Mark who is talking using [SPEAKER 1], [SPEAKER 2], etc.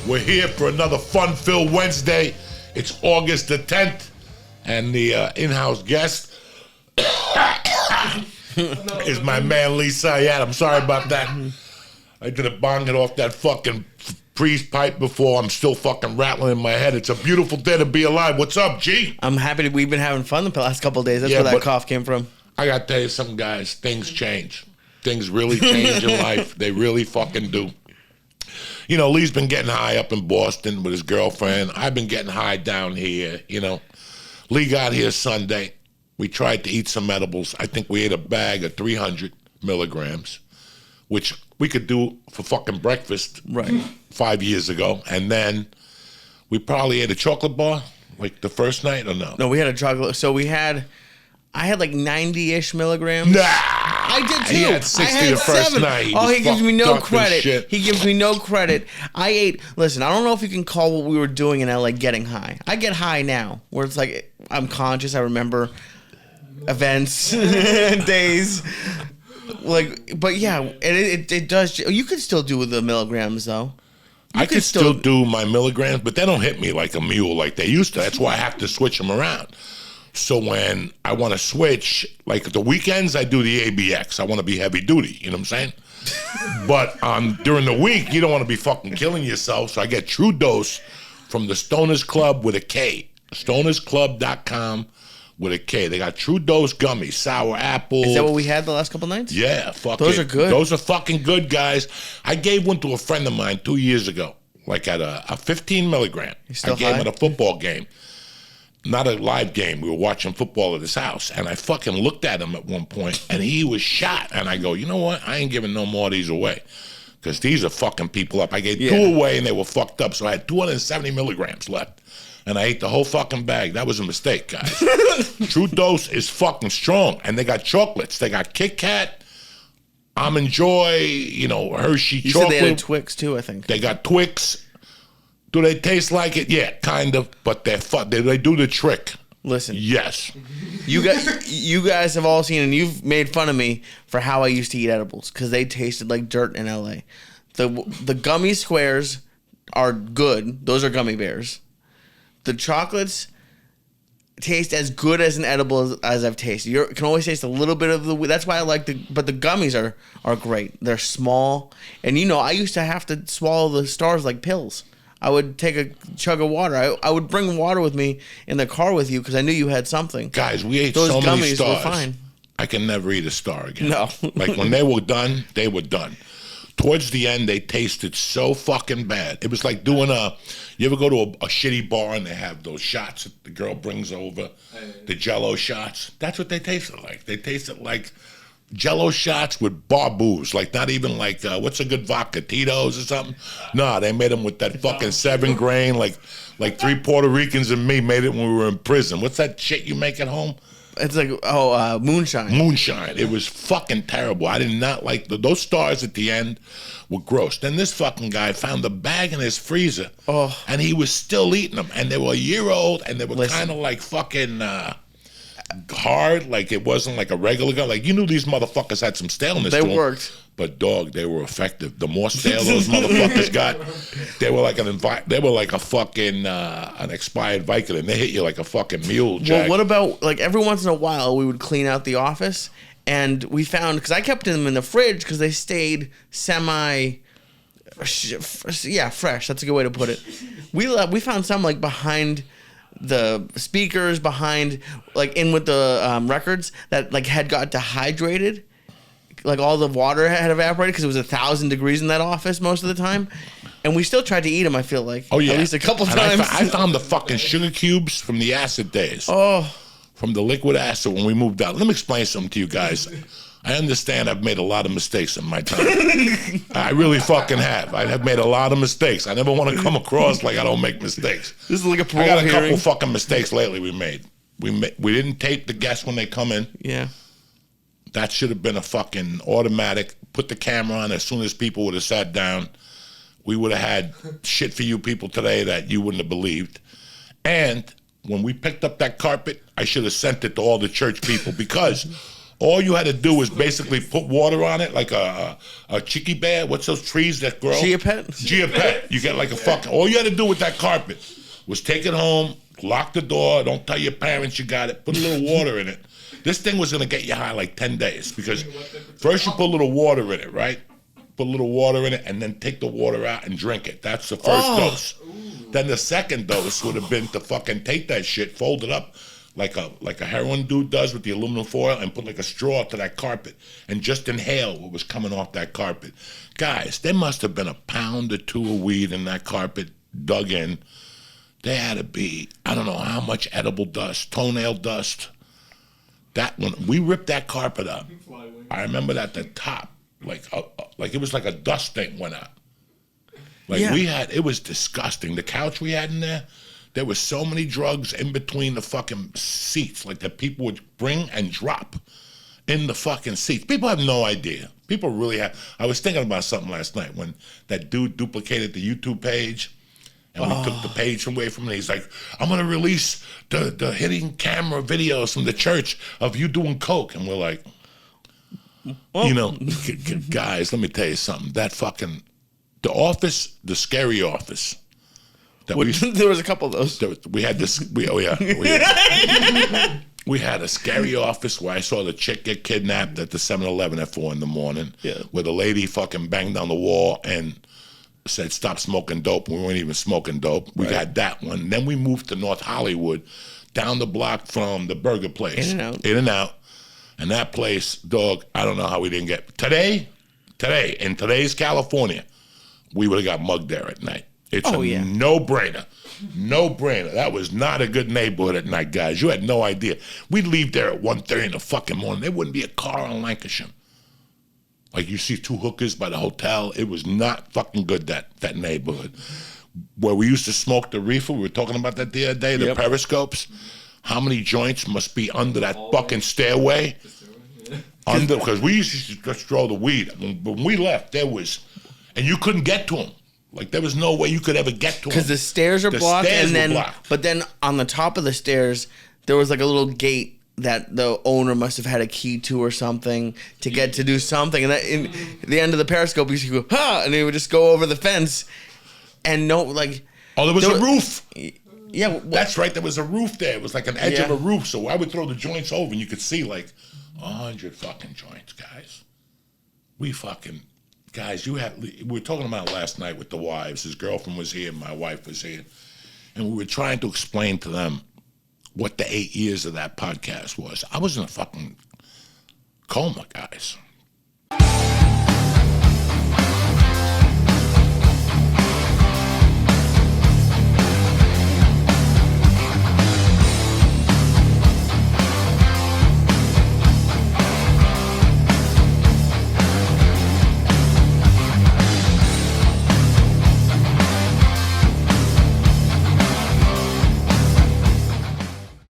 [SPEAKER 1] We're here for another fun-filled Wednesday. It's August the 10th, and the in-house guest is my man LEE SYATT. I'm sorry about that. I did a bong it off that fucking priest pipe before. I'm still fucking rattling in my head. It's a beautiful day to be alive. What's up, G?
[SPEAKER 2] I'm happy that we've been having fun the last couple of days. That's where that cough came from.
[SPEAKER 1] I gotta tell you something, guys. Things change. Things really change in life. They really fucking do. You know, Lee's been getting high up in Boston with his girlfriend. I've been getting high down here, you know. Lee got here Sunday. We tried to eat some edibles. I think we ate a bag of 300 milligrams, which we could do for fucking breakfast 5 years ago. And then we probably ate a chocolate bar, like the first night, or no?
[SPEAKER 2] No, we had a chocolate. So I had like 90-ish milligrams.
[SPEAKER 1] Nah!
[SPEAKER 2] I did too.
[SPEAKER 1] He had 60 the first
[SPEAKER 2] 7.
[SPEAKER 1] night.
[SPEAKER 2] He gives me no credit. He gives me no credit. I ate. Listen, I don't know if you can call what we were doing in LA getting high. I get high now, where it's like I'm conscious. I remember events, days. But yeah, it does. You could still do the milligrams though.
[SPEAKER 1] I could still do my milligrams, but they don't hit me like a mule like they used to. That's why I have to switch them around. So when I want to switch, like the weekends, I do the ABX. I want to be heavy duty, you know what I'm saying? But during the week, you don't want to be fucking killing yourself. So I get True Dose from the Stoners Club with a K. StonersClub.com with a K. They got True Dose gummies, sour apple.
[SPEAKER 2] Is that what we had the last couple nights?
[SPEAKER 1] Yeah, fuck
[SPEAKER 2] Those are good.
[SPEAKER 1] Those are fucking good, guys. I gave one to a friend of mine 2 years ago, like at a 15 milligram. I gave him at a football game. Not a live game. We were watching football at his house, and I fucking looked at him at one point, and he was shot. And I go, you know what? I ain't giving no more of these away, because these are fucking people up. I gave 2 away, and they were fucked up, so I had 270 milligrams left, and I ate the whole fucking bag. That was a mistake, guys. True Dose is fucking strong, and they got chocolates. They got Kit Kat, Almond Joy, you know, Hershey chocolate.
[SPEAKER 2] You said they had Twix, too, I think.
[SPEAKER 1] They got Twix. Do they taste like it? Yeah, kind of, but they do the trick.
[SPEAKER 2] Listen.
[SPEAKER 1] Yes.
[SPEAKER 2] You guys have all seen, and you've made fun of me for how I used to eat edibles, because they tasted like dirt in LA. The gummy squares are good. Those are gummy bears. The chocolates taste as good as an edible as I've tasted. You can always taste a little bit of that's why I like but the gummies are great. They're small, and you know, I used to have to swallow the stars like pills. I would take a chug of water. I would bring water with me in the car with you because I knew you had something.
[SPEAKER 1] Guys, we ate
[SPEAKER 2] Those
[SPEAKER 1] so many
[SPEAKER 2] gummies
[SPEAKER 1] stars.
[SPEAKER 2] were fine.
[SPEAKER 1] I can never eat a star again.
[SPEAKER 2] No.
[SPEAKER 1] Like when they were done, they were done. Towards the end, they tasted so fucking bad. It was like doing you ever go to a shitty bar and they have those shots that the girl brings over, the Jello shots? That's what they tasted like. They tasted like Jello shots with bar booze, like not even like what's a good vodka, Tito's or something? No, they made them with that fucking 7 grain, like 3 Puerto Ricans and me made it when we were in prison. What's that shit you make at home?
[SPEAKER 2] It's like moonshine.
[SPEAKER 1] Moonshine. It was fucking terrible. I did not like those stars at the end were gross. Then this fucking guy found a bag in his freezer, and he was still eating them, and they were a year old, and they were kind of like fucking hard, like it wasn't like a regular gun. Like you knew these motherfuckers had some staleness to them.
[SPEAKER 2] They worked.
[SPEAKER 1] But dog, they were effective. The more stale those motherfuckers got, they were like a fucking an expired Vicodin. They hit you like a fucking mule, Jack.
[SPEAKER 2] Well, what about like every once in a while we would clean out the office, and we found, because I kept them in the fridge because they stayed fresh. That's a good way to put it. We found some like behind the speakers, behind like in with the records that like had got dehydrated. Like all the water had evaporated because it was 1,000 degrees in that office most of the time, and we still tried to eat them. I feel like, at least a couple times.
[SPEAKER 1] I found the fucking sugar cubes from the acid days.
[SPEAKER 2] Oh,
[SPEAKER 1] from the liquid acid when we moved out. Let me explain something to you guys. I understand I've made a lot of mistakes in my time. I really fucking have. I have made a lot of mistakes. I never want to come across like I don't make mistakes.
[SPEAKER 2] This is like a parole
[SPEAKER 1] I got a
[SPEAKER 2] hearing.
[SPEAKER 1] couple fucking mistakes lately we made. We didn't tape the guests when they come in.
[SPEAKER 2] Yeah.
[SPEAKER 1] That should have been a fucking automatic. Put the camera on as soon as people would have sat down. We would have had shit for you people today that you wouldn't have believed. And when we picked up that carpet, I should have sent it to all the church people, because All you had to do was basically put water on it, like a chicky bear. What's those trees that grow?
[SPEAKER 2] Gia Pet.
[SPEAKER 1] Gia Pet. You get like a fucking. All you had to do with that carpet was take it home, lock the door, don't tell your parents you got it, put a little water in it. This thing was gonna get you high like 10 days because first you put a little water in it, right? Put a little water in it, and then take the water out and drink it. That's the first dose. Then the second dose would have been to fucking take that shit, fold it up like a heroin dude does with the aluminum foil, and put like a straw to that carpet and just inhale what was coming off that carpet. Guys, there must have been a pound or two of weed in that carpet dug in. There had to be, I don't know how much edible dust, toenail dust. That when we ripped that carpet up, I remember that the top, like it was like a dust thing went out. Like it was disgusting. The couch we had in there was so many drugs in between the fucking seats, like that people would bring and drop in the fucking seats. People have no idea. People really have. I was thinking about something last night when that dude duplicated the YouTube page. And we took the page away from it. He's like, I'm going to release the hidden camera videos from the church of you doing coke. And we're like, you know, guys, let me tell you something. That fucking, The Office, the Scary Office.
[SPEAKER 2] There was a couple of those.
[SPEAKER 1] We had this, we had a Scary Office where I saw the chick get kidnapped at the 7-Eleven at 4 a.m.
[SPEAKER 2] Yeah.
[SPEAKER 1] Where the lady fucking banged down the wall and said stop smoking dope. We weren't even smoking dope. We got that one. Then we moved to North Hollywood, down the block from the burger place. In and out. And that place, dog, I don't know how we didn't get today, in today's California, we would have got mugged there at night. It's no-brainer. No-brainer. That was not a good neighborhood at night, guys. You had no idea. We'd leave there at 1:30 in the fucking morning. There wouldn't be a car on Lancashire. Like you see two hookers by the hotel. It was not fucking good, that neighborhood. Where we used to smoke the reefer, we were talking about that the other day, the periscopes. How many joints must be under that fucking stairway? Because we used to just throw the weed. When we left, there was, and you couldn't get to them. Like there was no way you could ever get to them.
[SPEAKER 2] Because the stairs are blocked, but then on the top of the stairs, there was like a little gate that the owner must have had a key to or something to get to do something. And that in the end of the periscope, you used to go, ha! And he would just go over the fence and no, like...
[SPEAKER 1] Oh, there was a roof.
[SPEAKER 2] Yeah. Well,
[SPEAKER 1] that's right. There was a roof there. It was like an edge of a roof. So I would throw the joints over and you could see like 100 fucking joints, guys. Guys, we were talking about it last night with the wives. His girlfriend was here, my wife was here. And we were trying to explain to them what the 8 years of that podcast was. I was in a fucking coma, guys.